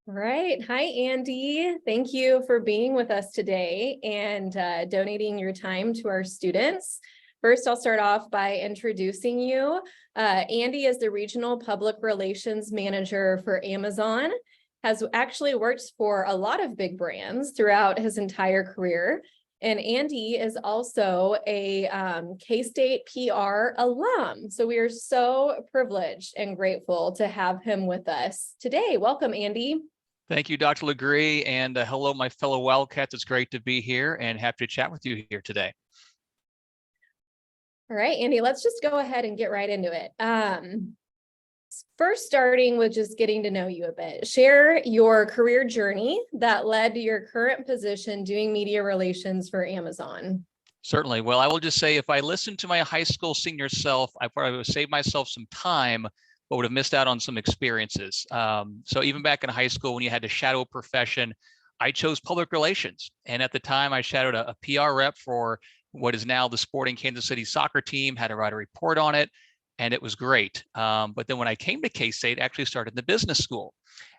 All right. Hi, Andy. Thank you for being with us today and donating your time to our students. First, I'll start off by introducing you. Andy is the Regional Public Relations Manager for Amazon, has actually worked for a lot of big brands throughout his entire career. And Andy is also a K-State PR alum. So we are so privileged and grateful to have him with us today. Welcome, Andy. Thank you, Dr. LaGree, and hello, my fellow Wildcats. It's great to be here and happy to chat with you here today. All right, Andy, let's just go ahead and get right into it. First, starting with just getting to know you a bit. Share your career journey that led to your current position doing media relations for Amazon. Certainly. Well, I will just say if I listened to my high school senior self, I probably would have saved myself some time, but would have missed out on some experiences. So even back in high school, when you had to shadow a profession, I chose public relations. And at the time, I shadowed a PR rep for what is now the Sporting Kansas City soccer team, had to write a report on it, and it was great. But then when I came to K-State, I actually started in the business school.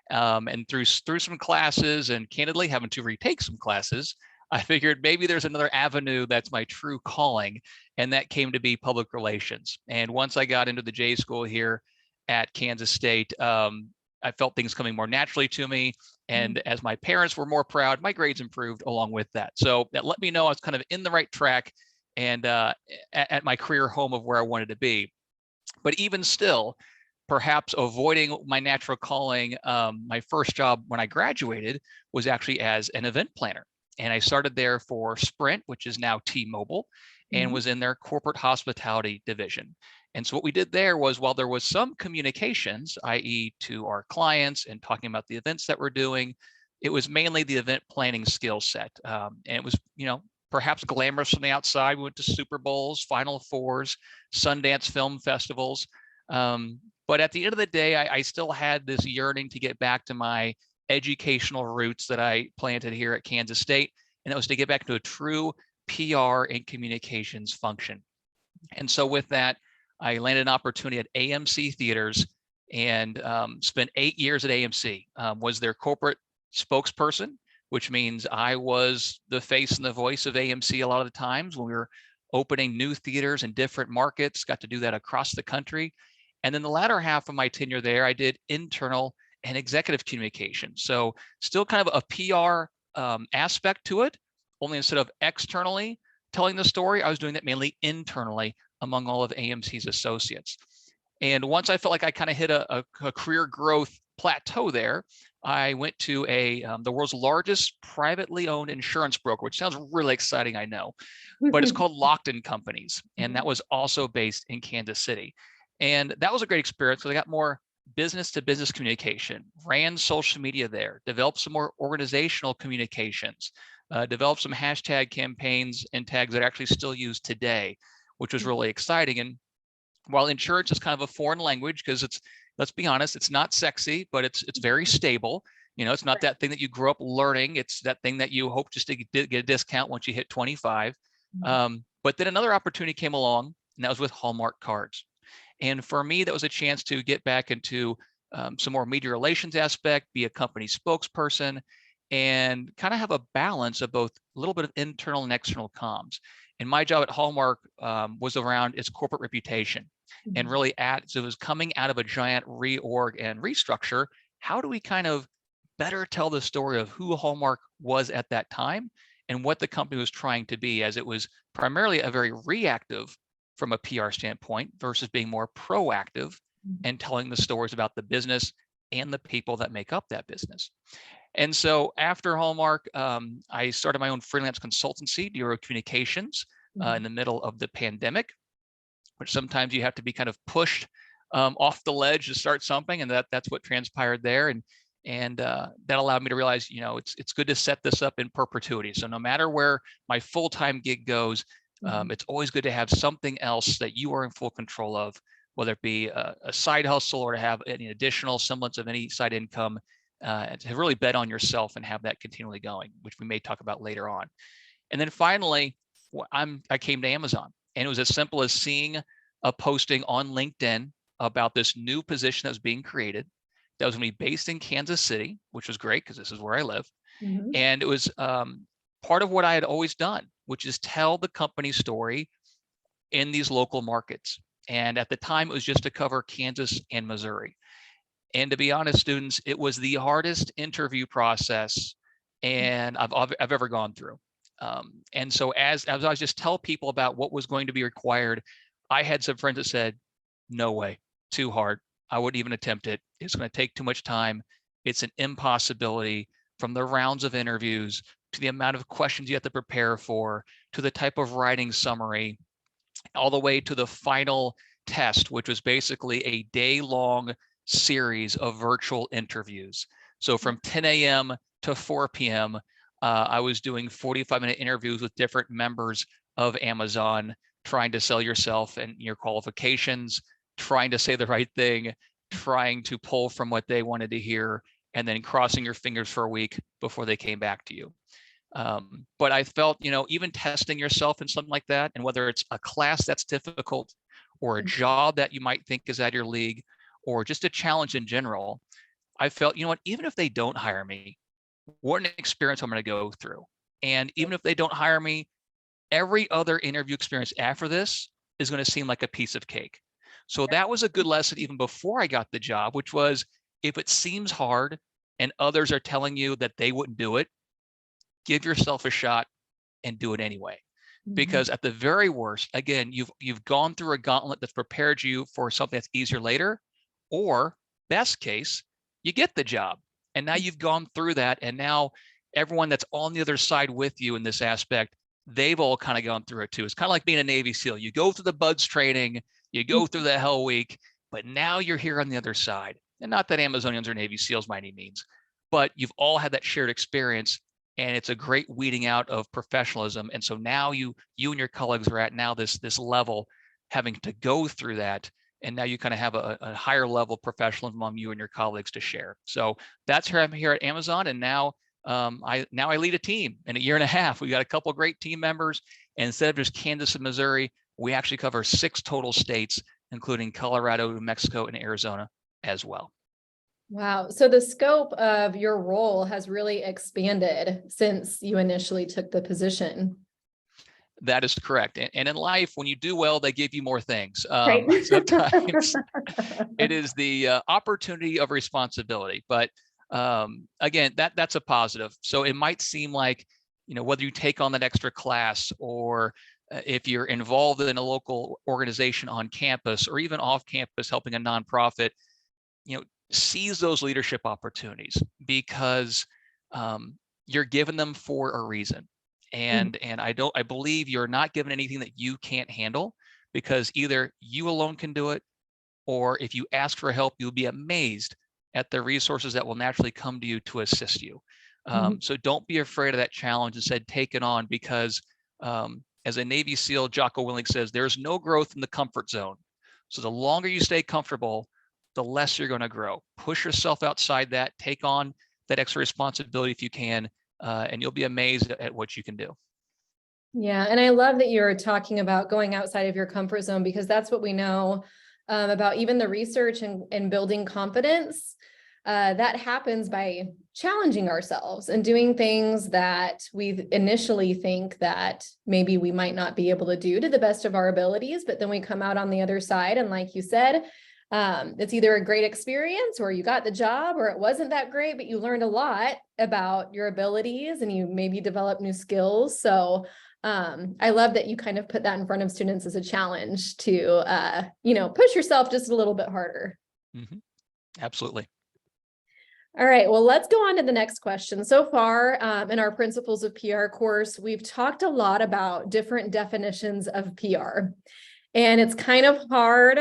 And through some classes and candidly having to retake some classes, I figured maybe there's another avenue that's my true calling, and that came to be public relations. And once I got into the J school here at Kansas State, I felt things coming more naturally to me. And as my parents were more proud, my grades improved along with that. So that let me know I was kind of in the right track and at my career home of where I wanted to be. But even still, perhaps avoiding my natural calling, my first job when I graduated was actually as an event planner. And I started there for Sprint, which is now T-Mobile, and was in their corporate hospitality division. And so what we did there was, while there was some communications, i.e. to our clients and talking about the events that we're doing, it was mainly the event planning skill set. And it was, perhaps glamorous from the outside. We went to Super Bowls, Final Fours, Sundance film festivals. But at the end of the day, I still had this yearning to get back to my educational roots that I planted here at Kansas State, and that was to get back to a true PR and communications function. And so with that, I landed an opportunity at AMC Theaters and spent 8 years at AMC, was their corporate spokesperson, which means I was the face and the voice of AMC a lot of the times when we were opening new theaters in different markets, got to do that across the country. And then the latter half of my tenure there, I did internal and executive communication. So still kind of a PR aspect to it, only instead of externally telling the story, I was doing that mainly internally among all of AMC's associates. And once I felt like I kind of hit a career growth plateau there, I went to the world's largest privately owned insurance broker, which sounds really exciting, I know, but it's called Lockton Companies. And that was also based in Kansas City. And that was a great experience because I got more business to business communication, ran social media there, developed some more organizational communications, developed some hashtag campaigns and tags that are actually still used today, which was really exciting. And while insurance is kind of a foreign language, because let's be honest, it's not sexy, but it's very stable. It's not that thing that you grew up learning. It's that thing that you hope just to get a discount once you hit 25. But then another opportunity came along, and that was with Hallmark cards. And for me, that was a chance to get back into some more media relations aspect, be a company spokesperson, and kind of have a balance of both a little bit of internal and external comms. And my job at Hallmark was around its corporate reputation and really so it was coming out of a giant reorg and restructure. How do we kind of better tell the story of who Hallmark was at that time and what the company was trying to be, as it was primarily a very reactive from a PR standpoint versus being more proactive and telling the stories about the business and the people that make up that business. And so after Hallmark, I started my own freelance consultancy, DiOrio Communications, in the middle of the pandemic, which sometimes you have to be kind of pushed off the ledge to start something, and that's what transpired there. And that allowed me to realize, it's good to set this up in perpetuity. So no matter where my full-time gig goes, it's always good to have something else that you are in full control of, whether it be a side hustle or to have any additional semblance of any side income, to really bet on yourself and have that continually going, which we may talk about later on. And then finally, I came to Amazon, and it was as simple as seeing a posting on LinkedIn about this new position that was being created, that was going to be based in Kansas City, which was great because this is where I live. Mhm. And it was part of what I had always done, which is tell the company story in these local markets. And at the time, it was just to cover Kansas and Missouri. And to be honest, students, it was the hardest interview process and I've ever gone through. And so as I was just tell people about what was going to be required, I had some friends that said, no way, too hard. I wouldn't even attempt it. It's going to take too much time. It's an impossibility, from the rounds of interviews to the amount of questions you have to prepare for, to the type of writing summary, all the way to the final test, which was basically a day-long series of virtual interviews. So from 10 a.m. to 4 p.m., I was doing 45-minute interviews with different members of Amazon, trying to sell yourself and your qualifications, trying to say the right thing, trying to pull from what they wanted to hear, and then crossing your fingers for a week before they came back to you. But I felt, even testing yourself in something like that, and whether it's a class that's difficult or a job that you might think is out of your league, or just a challenge in general, I felt, even if they don't hire me, what an experience I'm going to go through. And even if they don't hire me, every other interview experience after this is going to seem like a piece of cake. So that was a good lesson even before I got the job, which was, if it seems hard and others are telling you that they wouldn't do it, give yourself a shot and do it anyway. Because at the very worst, again, you've gone through a gauntlet that's prepared you for something that's easier later, or best case, you get the job. And now you've gone through that, and now everyone that's on the other side with you in this aspect, they've all kind of gone through it too. It's kind of like being a Navy SEAL. You go through the BUDS training, you go through the Hell Week, but now you're here on the other side. And not that Amazonians are Navy SEALs by any means, but you've all had that shared experience, and it's a great weeding out of professionalism. And so now you and your colleagues are at now this level, having to go through that, and now you kind of have a higher level of professionalism among you and your colleagues to share. So that's where I'm here at Amazon, and now I lead a team. In a year and a half, we got a couple of great team members, and instead of just Kansas and Missouri, we actually cover 6 total states, including Colorado, New Mexico, and Arizona as well. Wow. So the scope of your role has really expanded since you initially took the position. That is correct. And in life, when you do well, they give you more things. Right. Sometimes it is the opportunity of responsibility. But again, that's a positive. So it might seem like, whether you take on that extra class, or if you're involved in a local organization on campus or even off campus helping a nonprofit, seize those leadership opportunities, because you're given them for a reason. And I believe you're not given anything that you can't handle, because either you alone can do it, or if you ask for help, you'll be amazed at the resources that will naturally come to you to assist you. So don't be afraid of that challenge. Instead, take it on, because as a Navy SEAL, Jocko Willink says, there's no growth in the comfort zone. So the longer you stay comfortable, the less you're going to grow. Push yourself outside that, take on that extra responsibility if you can, and you'll be amazed at what you can do. Yeah. And I love that you're talking about going outside of your comfort zone, because that's what we know about even the research and building confidence. That happens by challenging ourselves and doing things that we initially think that maybe we might not be able to do to the best of our abilities, but then we come out on the other side. And like you said, it's either a great experience, or you got the job, or it wasn't that great, but you learned a lot about your abilities and you maybe develop new skills. So I love that you kind of put that in front of students as a challenge to, push yourself just a little bit harder. Absolutely. All right, well, let's go on to the next question. So far in our Principles of PR course, we've talked a lot about different definitions of PR, and it's kind of hard.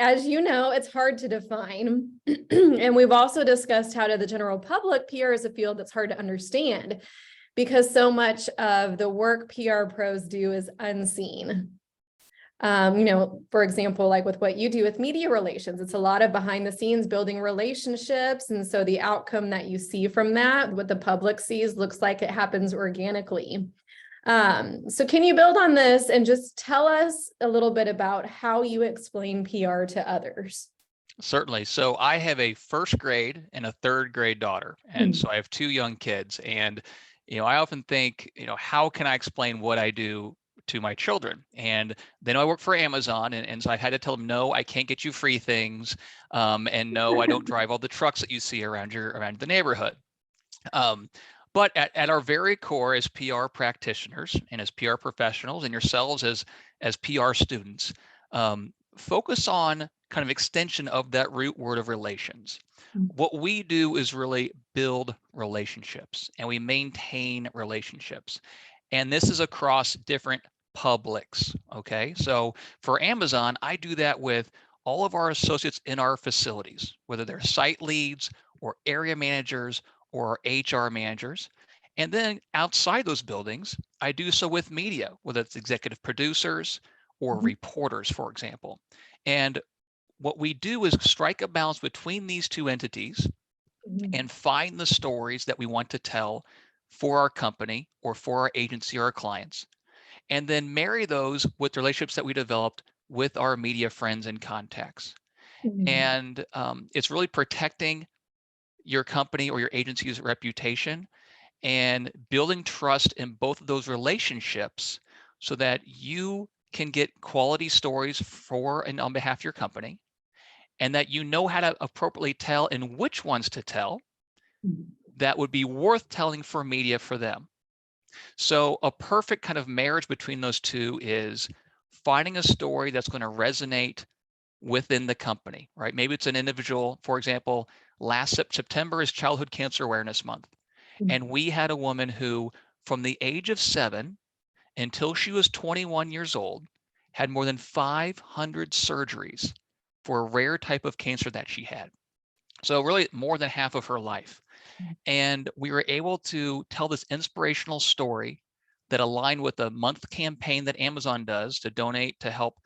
As you know, it's hard to define. And we've also discussed how to the general public, PR is a field that's hard to understand, because so much of the work PR pros do is unseen. For example, like with what you do with media relations, it's a lot of behind the scenes building relationships. And so the outcome that you see from that, what the public sees, looks like it happens organically. So can you build on this and just tell us a little bit about how you explain PR to others? Certainly. So I have a first grade and a third grade daughter. And so I have two young kids. And, I often think, how can I explain what I do to my children? And then I work for Amazon. And so I had to tell them, no, I can't get you free things. And no, I don't drive all the trucks that you see around the neighborhood. But at our very core as PR practitioners and as PR professionals and yourselves as PR students, focus on kind of extension of that root word of relations. What we do is really build relationships and we maintain relationships. And this is across different publics. Okay. So for Amazon, I do that with all of our associates in our facilities, whether they're site leads or area managers or HR managers. And then outside those buildings, I do so with media, whether it's executive producers or reporters, for example. And what we do is strike a balance between these two entities and find the stories that we want to tell for our company or for our agency or our clients, and then marry those with relationships that we developed with our media friends and contacts. And it's really protecting your company or your agency's reputation and building trust in both of those relationships so that you can get quality stories for and on behalf of your company, and that you know how to appropriately tell and which ones to tell that would be worth telling for media for them. So a perfect kind of marriage between those two is finding a story that's going to resonate within the company, right? Maybe it's an individual. For example, last September is Childhood Cancer Awareness Month. And we had a woman who, from the age of 7 until she was 21 years old, had more than 500 surgeries for a rare type of cancer that she had. So really more than half of her life. And we were able to tell this inspirational story that aligned with the month campaign that Amazon does to donate to help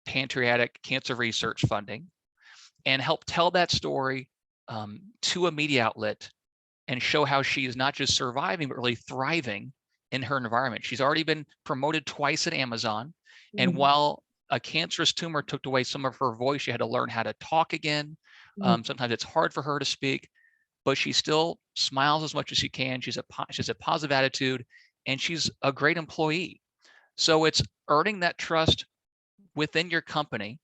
pancreatic cancer research funding, and help tell that story to a media outlet and show how she is not just surviving, but really thriving in her environment. She's already been promoted twice at Amazon. And while a cancerous tumor took away some of her voice, she had to learn how to talk again. Sometimes it's hard for her to speak, but she still smiles as much as she can. She's a positive attitude, and she's a great employee. So it's earning that trust within your company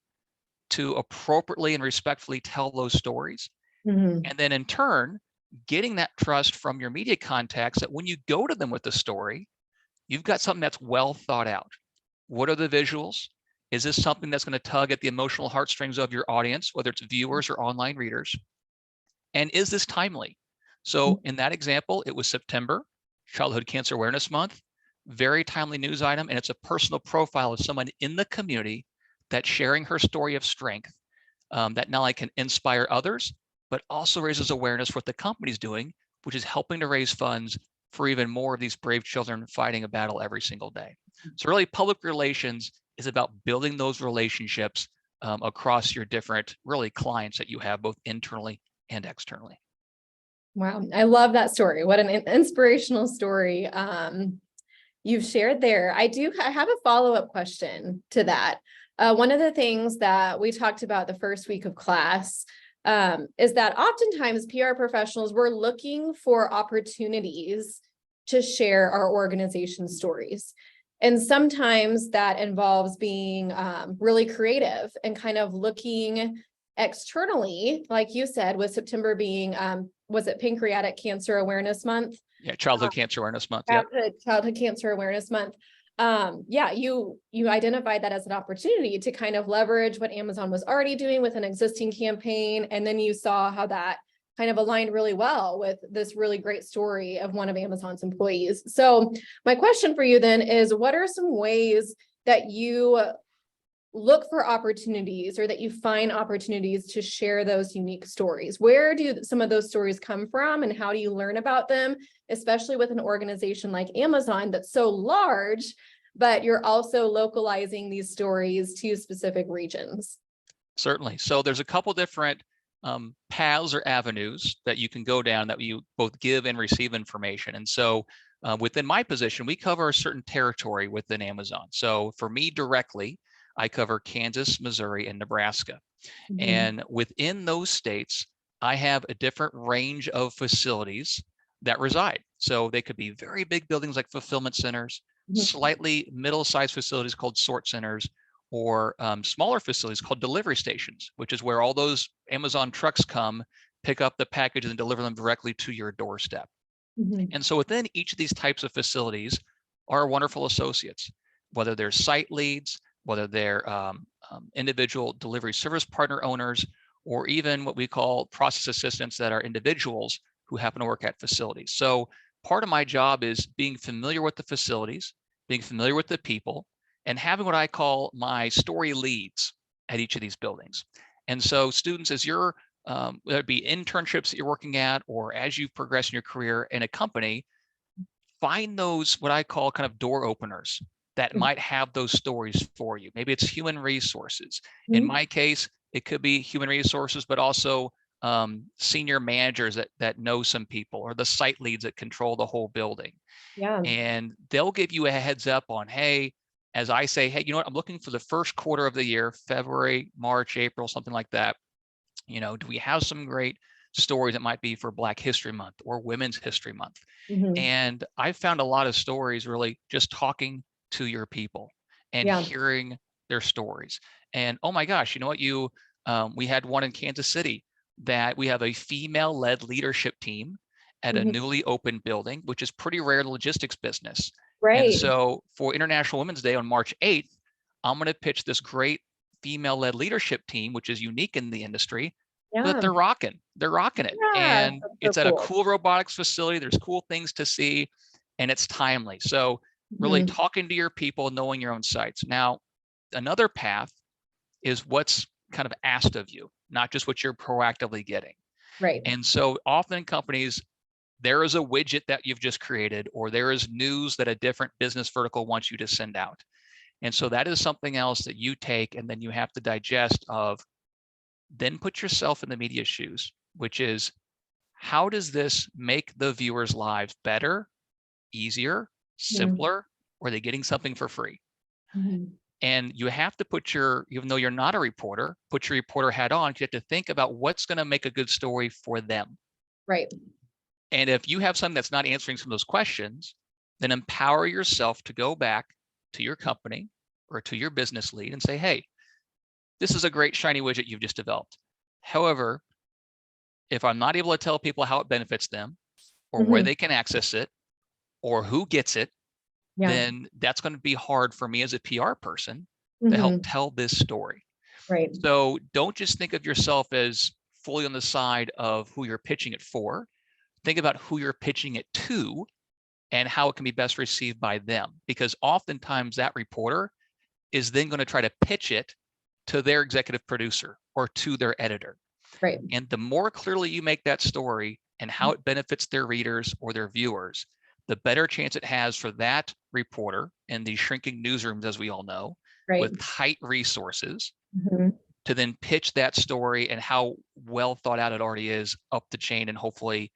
to appropriately and respectfully tell those stories. And then in turn, getting that trust from your media contacts that when you go to them with the story, you've got something that's well thought out. What are the visuals? Is this something that's going to tug at the emotional heartstrings of your audience, whether it's viewers or online readers? And is this timely? So in that example, it was September, Childhood Cancer Awareness Month, very timely news item. And it's a personal profile of someone in the community that's sharing her story of strength that not only can inspire others, but also raises awareness for what the company's doing, which is helping to raise funds for even more of these brave children fighting a battle every single day. So really, public relations is about building those relationships across your different really clients that you have both internally and externally. Wow, I love that story. What an inspirational story you've shared there. I have a follow-up question to that. One of the things that we talked about the first week of class is that oftentimes PR professionals, we're looking for opportunities to share our organization stories. And sometimes that involves being really creative and kind of looking externally, like you said, with September being, was it Pancreatic Cancer Awareness Month? Yeah, Childhood Cancer Awareness Month. Childhood Cancer Awareness Month. Yeah, you identified that as an opportunity to kind of leverage what Amazon was already doing with an existing campaign. And then you saw how that kind of aligned really well with this really great story of one of Amazon's employees. So my question for you then is, what are some ways that you look for opportunities or that you find opportunities to share those unique stories? Where do some of those stories come from and how do you learn about them, especially with an organization like Amazon that's so large, but you're also localizing these stories to specific regions? Certainly. So there's a couple different paths or avenues that you can go down that you both give and receive information. And so within my position, we cover a certain territory within Amazon. So for me directly, I cover Kansas, Missouri, and Nebraska. Mhm. And within those states, I have a different range of facilities that reside. So they could be very big buildings like fulfillment centers, Mhm. slightly middle-sized facilities called sort centers, or smaller facilities called delivery stations, which is where all those Amazon trucks come, pick up the packages and deliver them directly to your doorstep. Mhm. And so within each of these types of facilities are wonderful associates, whether they're site leads, whether they're individual delivery service partner owners, or even what we call process assistants that are individuals who happen to work at facilities. So part of my job is being familiar with the facilities, being familiar with the people, and having what I call my story leads at each of these buildings. And so students, as you're whether it be internships that you're working at, or as you progress in your career in a company, find those what I call kind of door openers that might have those stories for you. Maybe it's human resources. In my case, it could be human resources, but also senior managers that know some people, or the site leads that control the whole building. Yeah. And they'll give you a heads up on, hey, as I say, hey, you know what, I'm looking for the first quarter of the year, February, March, April, something like that. Do we have some great stories that might be for Black History Month or Women's History Month? Mhm. And I found a lot of stories really just talking to your people and Yeah. hearing their stories. And oh my gosh, you know what, we had one in Kansas City that we have a female-led leadership team at a Mhm. newly opened building, which is pretty rare in the logistics business. And Right. so for International Women's Day on March 8th, I'm going to pitch this great female-led leadership team, which is unique in the industry, but Yeah. they're rocking. They're rocking it. Yeah. And That's so it's at a cool. cool robotics facility. There's cool things to see, and it's timely. So really Mhm. talking to your people, knowing your own sites. Now, another path is what's kind of asked of you, not just what you're proactively getting. Right. And so often in companies, there is a widget that you've just created, or there is news that a different business vertical wants you to send out. And so that is something else that you take and then you have to digest of, then put yourself in the media's shoes, which is, how does this make the viewers' lives better, easier, Mhm. simpler, or are they getting something for free? Mhm. And you have to put even though you're not a reporter, put your reporter hat on. You have to think about what's going to make a good story for them. Right. And if you have something that's not answering some of those questions, then empower yourself to go back to your company or to your business lead and say, hey, this is a great shiny widget you've just developed. However, if I'm not able to tell people how it benefits them, or where Mhm. they can access it, or who gets it, Yeah. then that's going to be hard for me as a PR person to help Mhm. tell this story. Right. So don't just think of yourself as fully on the side of who you're pitching it for. Think about who you're pitching it to and how it can be best received by them. Because oftentimes that reporter is then going to try to pitch it to their executive producer or to their editor. Right. And the more clearly you make that story and how it benefits their readers or their viewers, the better chance it has for that reporter in these shrinking newsrooms, as we all know, Right. with tight resources, Mhm. to then pitch that story and how well thought out it already is up the chain and hopefully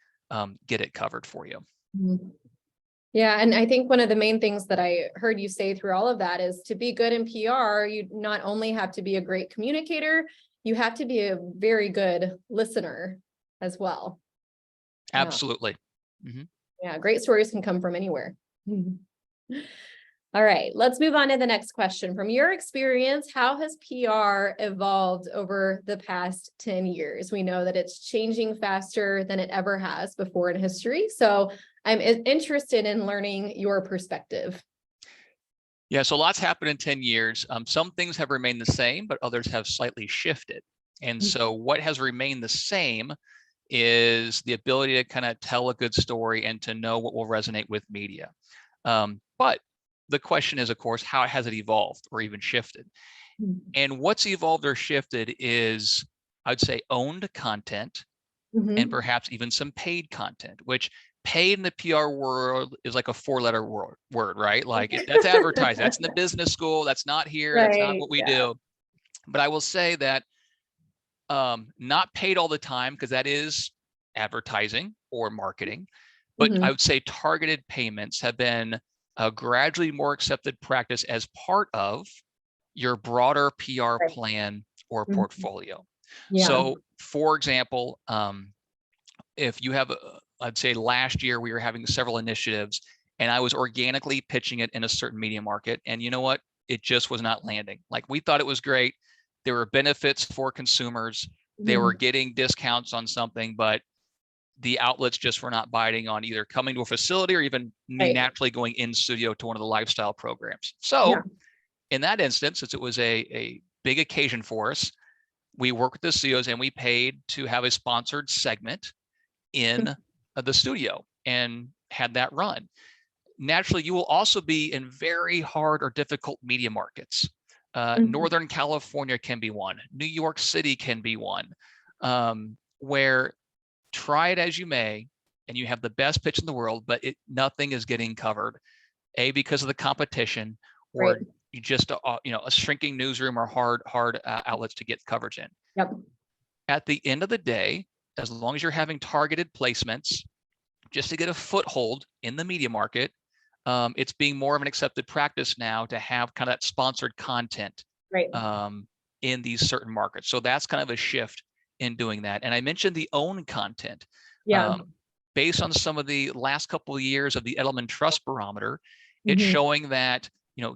get it covered for you. Mhm. Yeah, and I think one of the main things that I heard you say through all of that is, to be good in PR, you not only have to be a great communicator, you have to be a very good listener as well. Yeah. Absolutely. Mhm. Yeah, great stories can come from anywhere. All right, let's move on to the next question. From your experience, how has PR evolved over the past 10 years? We know that it's changing faster than it ever has before in history. So I'm interested in learning your perspective. Yeah, so lots happened in 10 years. Some things have remained the same, but others have slightly shifted. And so what has remained the same is the ability to kind of tell a good story and to know what will resonate with media. But the question is, of course, how has it evolved or even shifted? And what's evolved or shifted is, I'd say, owned content and Mhm. perhaps even some paid content, which paid in the PR world is like a four-letter word, right? Like that's advertising. That's in the business school. That's not here. That's not Right. what we Yeah. do. But I will say that not paid all the time, because that is advertising or marketing. But I Mhm. would say targeted payments have been a gradually more accepted practice as part of your broader PR Right. plan or Mhm. portfolio. Yeah. So for example, if you have, I'd say last year we were having several initiatives and I was organically pitching it in a certain media market. And you know what? It just was not landing. Like we thought it was great. There were benefits for consumers. They were Mhm. getting discounts on something, but the outlets just were not biting on either coming to a facility or even me Right. naturally going in studio to one of the lifestyle programs. Yeah. So in that instance, since it was a big occasion for us, we worked with the studios and we paid to have a sponsored segment in the studio and had that run. Naturally, you will also be in very hard or difficult media markets. Mhm. Northern California can be one. New York City can be one, where try it as you may, and you have the best pitch in the world, but nothing is getting covered. A, because of the competition, Right. or you just a shrinking newsroom or hard outlets to get coverage in. Yep. At the end of the day, as long as you're having targeted placements, just to get a foothold in the media market, it's being more of an accepted practice now to have kind of that sponsored content Right. in these certain markets. So that's kind of a shift in doing that. And I mentioned the own content. Yeah. Based on some of the last couple of years of the Edelman Trust Barometer, it's Mhm. showing that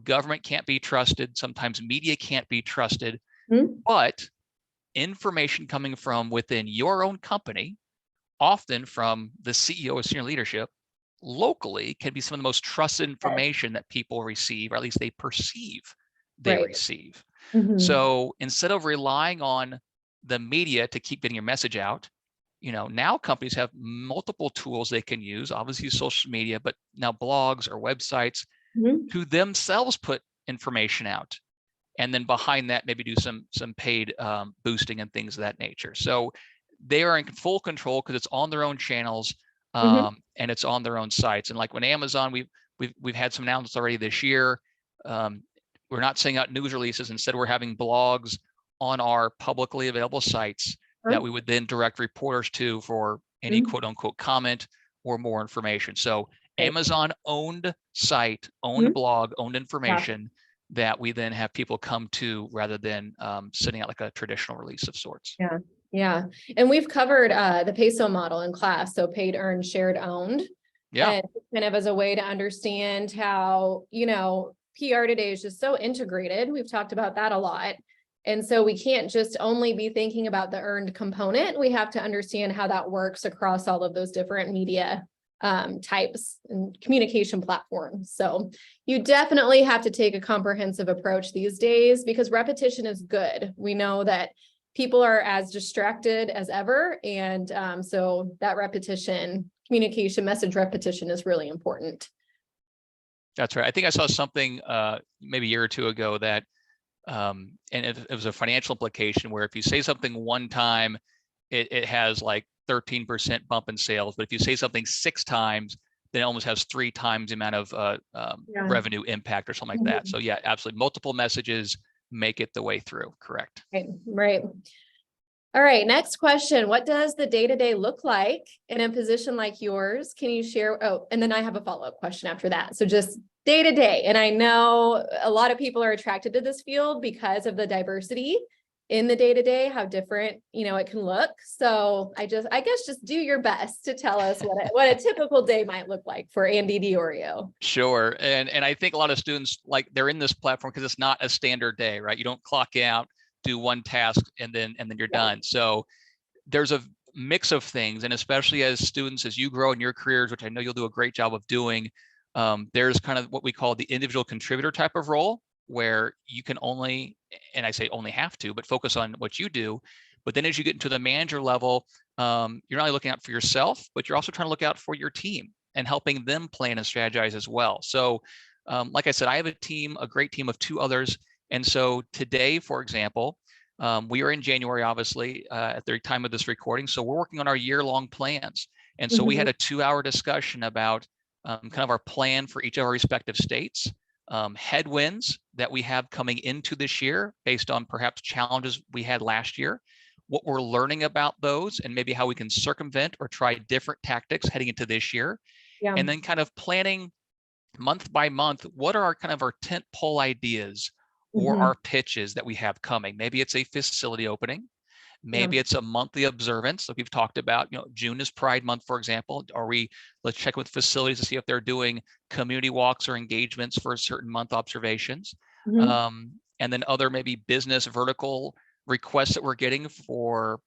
government can't be trusted. Sometimes media can't be trusted, Mhm. but information coming from within your own company, often from the CEO or senior leadership, locally can be some of the most trusted Yes. information that people receive, or at least they perceive they Right. receive. Mhm. So instead of relying on the media to keep getting your message out, now companies have multiple tools they can use, obviously social media, but now blogs or websites Mhm. to themselves put information out. And then behind that, maybe do some paid boosting and things of that nature. So they are in full control because it's on their own channels Mhm. and it's on their own sites. And like when Amazon, we've had some announcements already this year. Um, we're not sending out news releases. Instead, we're having blogs on our publicly available sites that we would then direct reporters to for any Mhm. quote unquote comment or more information. So Right. Amazon owned site, owned Mhm. blog, owned Yeah. information that we then have people come to rather than sending out like a traditional release of sorts. Yeah. Yeah. And we've covered the peso model in class. So paid, earned, shared, owned. Yeah, And kind of as a way to understand how, PR today is just so integrated. We've talked about that a lot. And so we can't just only be thinking about the earned component. We have to understand how that works across all of those different media types and communication platforms. So you definitely have to take a comprehensive approach these days because repetition is good. We know that people are as distracted as ever. And so that repetition, communication, message repetition is really important. that's right. I think I saw something maybe a year or two ago that, and it was a financial implication where if you say something one time, it has like 13% bump in sales. But if you say something 6 times, then it almost has 3 times the amount of Yeah. revenue impact or something like that. So yeah, absolutely. Multiple messages make it the way through. Correct. Right. Right. All right, next question. What does the day-to-day look like in a position like yours? Can you share? Oh, and then I have a follow-up question after that. So just day-to-day. And I know a lot of people are attracted to this field because of the diversity in the day-to-day, how different, it can look. So I guess just do your best to tell us what a typical day might look like for Andy DiOrio. Sure. And I think a lot of students, like, they're in this platform because it's not a standard day, right? You don't clock out, do one task, and then you're Yeah. done. So there's a mix of things, and especially as students, as you grow in your careers, which I know you'll do a great job of doing, there's kind of what we call the individual contributor type of role, where you can only, and I say only have to, but focus on what you do. But then as you get into the manager level, you're not only looking out for yourself, but you're also trying to look out for your team and helping them plan and strategize as well. So like I said, I have a great team of 2 others. And so today, for example, we are in January, obviously, at the time of this recording. So we're working on our year-long plans. And so we had a 2-hour discussion about kind of our plan for each of our respective states, headwinds that we have coming into this year based on perhaps challenges we had last year, what we're learning about those, and maybe how we can circumvent or try different tactics heading into this year. Yeah. And then kind of planning month by month, what are our kind of our tent pole ideas or Mhm. our pitches that we have coming. Maybe it's a facility opening. Yeah. Maybe it's a monthly observance. Like we've talked about, June is Pride Month, for example. Let's check with facilities to see if they're doing community walks or engagements for certain month observations. Mhm. And then other maybe business vertical requests that we're getting for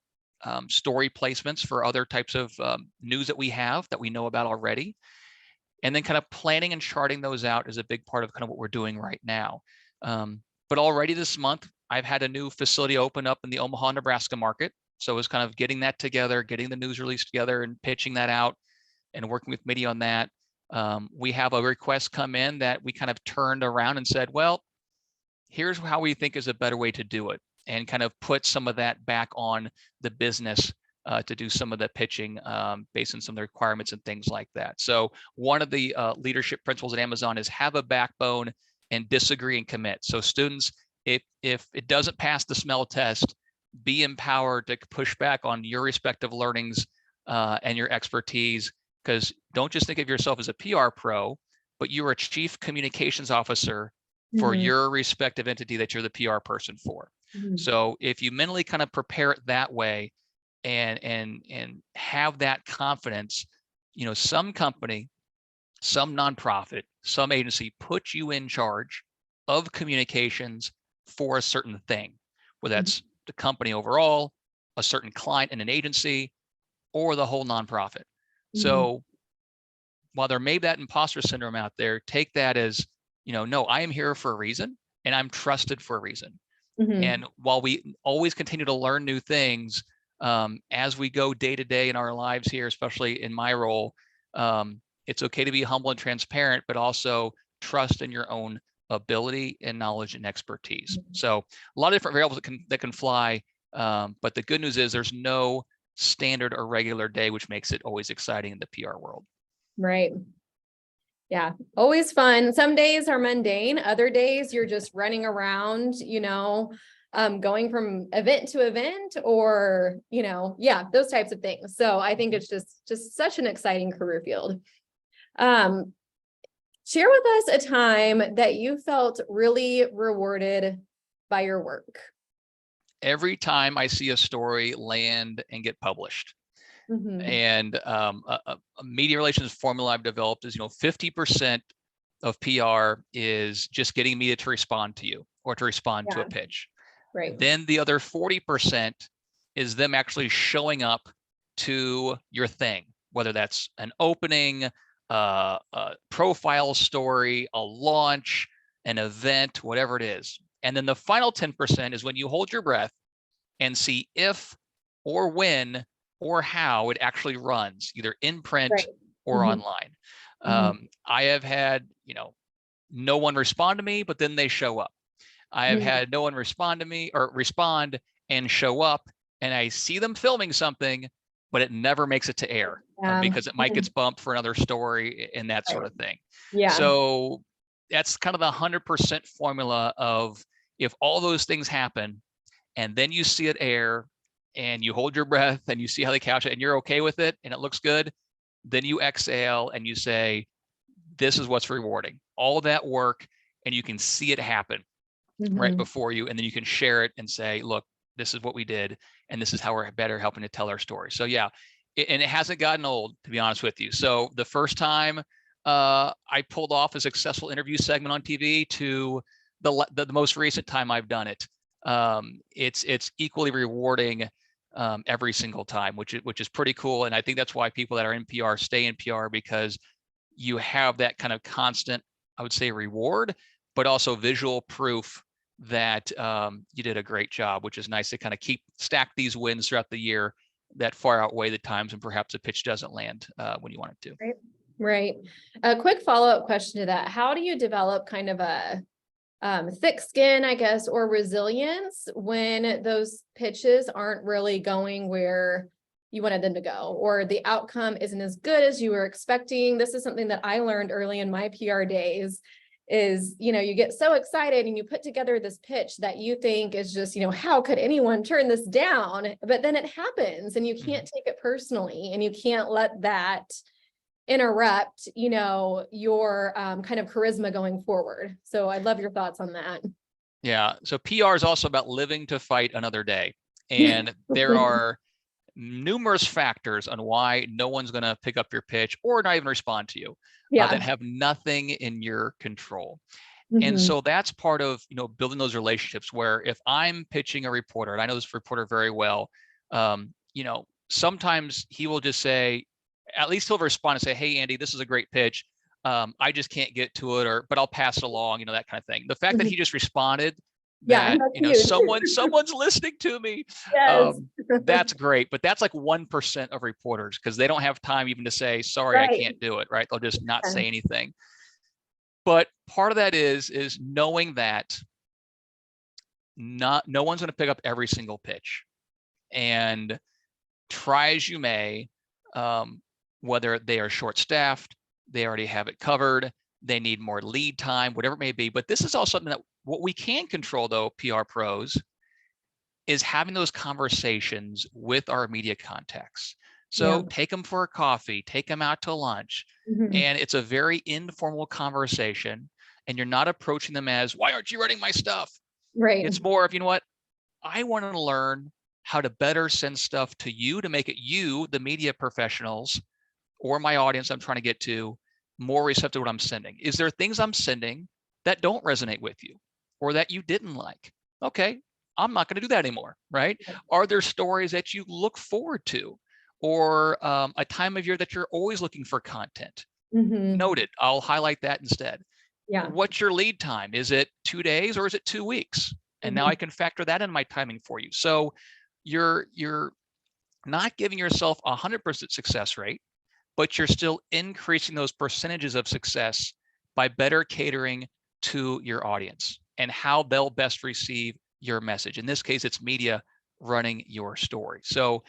story placements for other types of news that we have that we know about already. And then kind of planning and charting those out is a big part of kind of what we're doing right now. But already this month, I've had a new facility open up in the Omaha, Nebraska market. So it's kind of getting that together, getting the news release together and pitching that out and working with media on that. We have a request come in that we kind of turned around and said, well, here's how we think is a better way to do it, and kind of put some of that back on the business to do some of the pitching based on some of the requirements and things like that. So one of the leadership principles at Amazon is have a backbone and disagree and commit. So students, if it doesn't pass the smell test, be empowered to push back on your respective learnings and your expertise, because don't just think of yourself as a PR pro, but you're a chief communications officer for Mhm. your respective entity that you're the PR person for. Mhm. So if you mentally kind of prepare it that way and have that confidence, some company, some nonprofit, some agency put you in charge of communications for a certain thing, whether Mhm. that's the company overall, a certain client in an agency, or the whole nonprofit. Mhm. So while there may be that imposter syndrome out there, take that as, no, I am here for a reason and I'm trusted for a reason. Mhm. And while we always continue to learn new things as we go day to day in our lives here, especially in my role, it's okay to be humble and transparent, but also trust in your own ability and knowledge and expertise. So a lot of different variables that can fly. But the good news is there's no standard or regular day, which makes it always exciting in the PR world. Right. Yeah, always fun. Some days are mundane. Other days you're just running around, going from event to event or, yeah, those types of things. So I think it's just such an exciting career field. Um, Share with us a time that you felt really rewarded by your work. Every time I see a story land and get published, Mhm. and a media relations formula I've developed is, 50% of PR is just getting media to respond to you or to respond to a Yeah, pitch. right. Then the other 40% is them actually showing up to your thing, whether that's an opening, a profile story, a launch, an event, whatever it is. And then the final 10% is when you hold your breath and see if or when or how it actually runs, either in print Right. or Mhm. online. Mhm. I have had, no one respond to me, but then they show up. I have Mhm. had no one respond to me or respond and show up, and I see them filming something, but it never makes it to air because it might Mhm. get bumped for another story and that sort Right. of thing. Yeah. So that's kind of the 100% formula of if all those things happen and then you see it air and you hold your breath and you see how they couch it and you're okay with it and it looks good, then you exhale and you say, this is what's rewarding. All that work, and you can see it happen right Mhm. before you, and then you can share it and say, look, this is what we did, and this is how we're better helping to tell our story. So yeah, and it hasn't gotten old, to be honest with you. So the first time I pulled off a successful interview segment on TV to the most recent time I've done it, it's equally rewarding every single time, which is pretty cool. And I think that's why people that are in PR stay in PR, because you have that kind of constant, I would say, reward, but also visual proof that you did a great job, which is nice to kind of stack these wins throughout the year that far outweigh the times when perhaps a pitch doesn't land when you want it to. Right. Right. A quick follow-up question to that. How do you develop kind of a thick skin, I guess, or resilience when those pitches aren't really going where you wanted them to go, or the outcome isn't as good as you were expecting? This is something that I learned early in my PR days is, you get so excited and you put together this pitch that you think is just, how could anyone turn this down? But then it happens and you can't take it personally, and you can't let that interrupt, your kind of charisma going forward. So I'd love your thoughts on that. Yeah. So PR is also about living to fight another day. And there are numerous factors on why no one's going to pick up your pitch or not even respond to you that Yeah. have nothing in your control. And Mhm. so that's part of, building those relationships where if I'm pitching a reporter, and I know this reporter very well, sometimes he will just say, at least he'll respond and say, hey, Andy, this is a great pitch. I just can't get to it, but I'll pass it along, that kind of thing. The fact that Mhm. he just responded Yeah, that, that's huge. someone's listening to me, Yes. that's great. But that's like 1% of reporters because they don't have time even to say, sorry, I Right. can't do it, right? They'll just not Yeah. say anything. But part of that is knowing that no one's going to pick up every single pitch, and try as you may, whether they are short staffed, they already have it covered, they need more lead time, whatever it may be. But this is also something that what we can control though, PR pros, is having those conversations with our media contacts. Yeah. So take them for a coffee, take them out to lunch, Mhm. and it's a very informal conversation. And you're not approaching them as, why aren't you writing my stuff? Right. It's more of, what? I want to learn how to better send stuff to you to make it you, the media professionals, or my audience I'm trying to get to, more receptive to what I'm sending. Is there things I'm sending that don't resonate with you or that you didn't like? Okay, I'm not going to do that anymore, right? Are there stories that you look forward to, or a time of year that you're always looking for content? Mhm. Noted. I'll highlight that instead. Yeah. What's your lead time? Is it 2 days or is it 2 weeks? And now Mhm. I can factor that in my timing for you. So you're not giving yourself 100% success rate, but you're still increasing those percentages of success by better catering to your audience and how they'll best receive your message. In this case, it's media running your story. So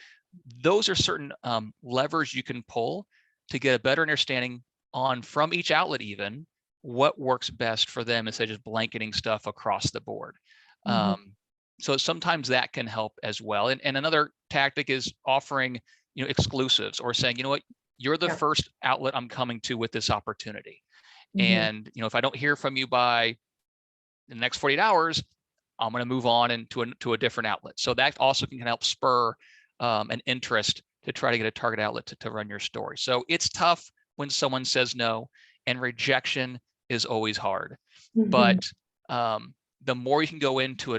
those are certain levers you can pull to get a better understanding on, from each outlet even, what works best for them instead of just blanketing stuff across the board. Mhm. So sometimes that can help as well. And another tactic is offering, exclusives, or saying, what, you're the Yeah. first outlet I'm coming to with this opportunity. Mhm. And, if I don't hear from you by the next 48 hours, I'm going to move on to a different outlet. So that also can help spur an interest to try to get a target outlet to run your story. So it's tough when someone says no, and rejection is always hard. Mhm. But the more you can go into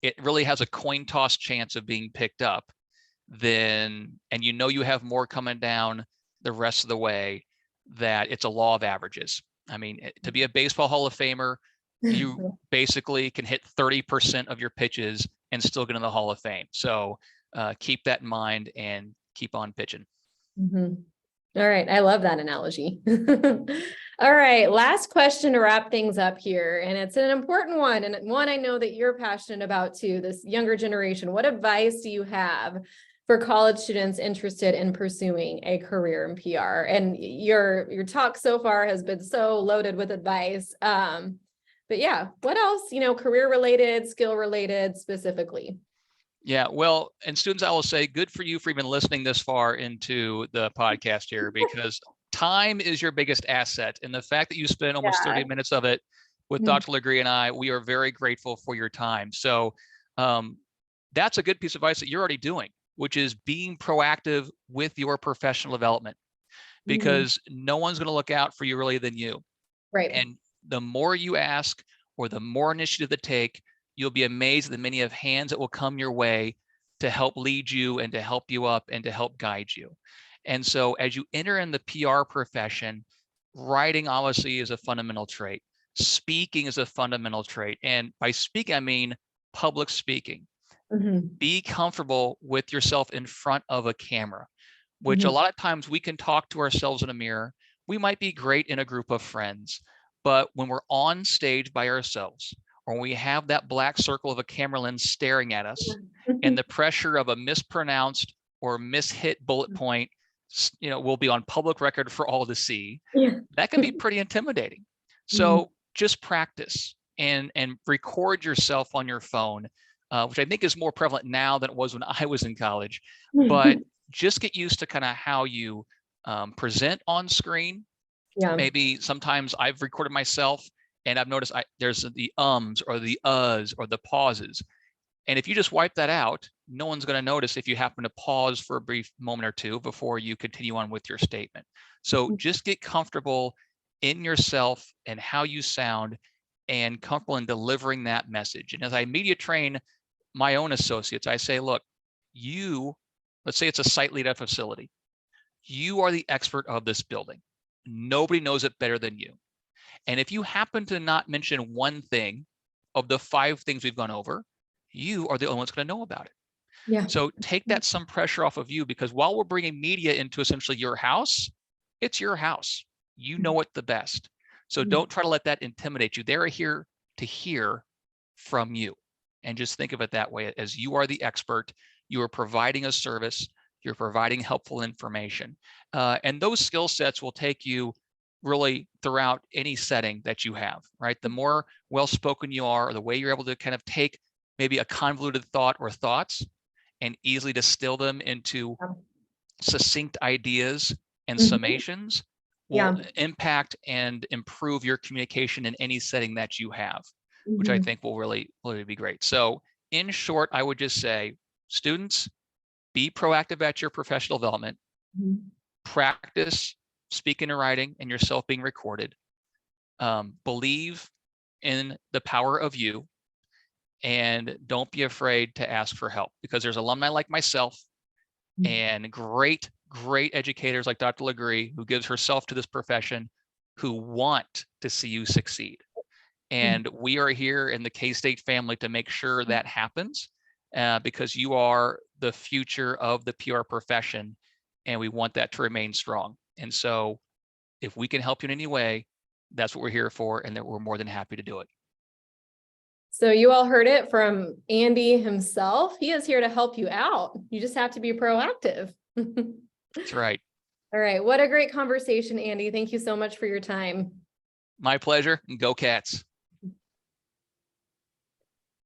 it really has a coin toss chance of being picked up, then, and you have more coming down the rest of the way, that it's a law of averages. I mean, to be a baseball Hall of Famer, you basically can hit 30% of your pitches and still get in the Hall of Fame. So keep that in mind and keep on pitching. Mhm. All right. I love that analogy. All right. Last question to wrap things up here. And it's an important one. And one I know that you're passionate about too, this younger generation. What advice do you have for college students interested in pursuing a career in PR? And your talk so far has been so loaded with advice. But yeah, what else, career related, skill related specifically? Yeah, well, and students, I will say, good for you for even listening this far into the podcast here, because time is your biggest asset. And the fact that you spent almost 30 Yeah. minutes of it with Dr. LaGree and I, we are very grateful for your time. So that's a good piece of advice that you're already doing, which is being proactive with your professional development, Mhm. because no one's going to look out for you really than you. Right. And the more you ask, or the more initiative to take, you'll be amazed at the many of hands that will come your way to help lead you and to help you up and to help guide you. And so as you enter in the PR profession, writing obviously is a fundamental trait. Speaking is a fundamental trait. And by speaking, I mean public speaking. Mhm. Be comfortable with yourself in front of a camera, which a Mhm. lot of times we can talk to ourselves in a mirror. We might be great in a group of friends, but when we're on stage by ourselves, or when we have that black circle of a camera lens staring at us, and the pressure of a mispronounced or mishit bullet point, will be on public record for all to see, Yeah. that can be pretty intimidating. Mhm. So just practice and record yourself on your phone, which I think is more prevalent now than it was when I was in college. But just get used to kind of how you present on screen. Yeah. Maybe sometimes I've recorded myself And I've noticed there's the ums or the uhs or the pauses. And if you just wipe that out, no one's going to notice if you happen to pause for a brief moment or two before you continue on with your statement. So just get comfortable in yourself and how you sound and comfortable in delivering that message. And as I media train my own associates, I say, look, let's say it's a site lead at a facility. You are the expert of this building. Nobody knows it better than you. And if you happen to not mention one thing of the 5 things we've gone over, you are the only one's going to know about it. Yeah. So take that some pressure off of you, because while we're bringing media into essentially your house, it's your house. You know it the best. So don't try to let that intimidate you. They're here to hear from you. And just think of it that way, as you are the expert. You are providing a service. You're providing helpful information. And those skill sets will take you really throughout any setting that you have, right? The more well-spoken you are, or the way you're able to kind of take maybe a convoluted thought or thoughts and easily distill them into succinct ideas and summations will impact and improve your communication in any setting that you have, which I think will really be great. So in short, I would just say, students, be proactive at your professional development, practice speaking and writing and yourself being recorded, believe in the power of you, and don't be afraid to ask for help, because there's alumni like myself and great educators like Dr. LaGree, who gives herself to this profession, who want to see you succeed. And we are here in the K-State family to make sure that happens, because you are the future of the PR profession, and we want that to remain strong. And so if we can help you in any way, that's what we're here for, and that we're more than happy to do it. So you all heard it from Andy himself. He is here to help you out. You just have to be proactive. That's right. All right. What a great conversation, Andy. Thank you so much for your time. My pleasure, and go Cats.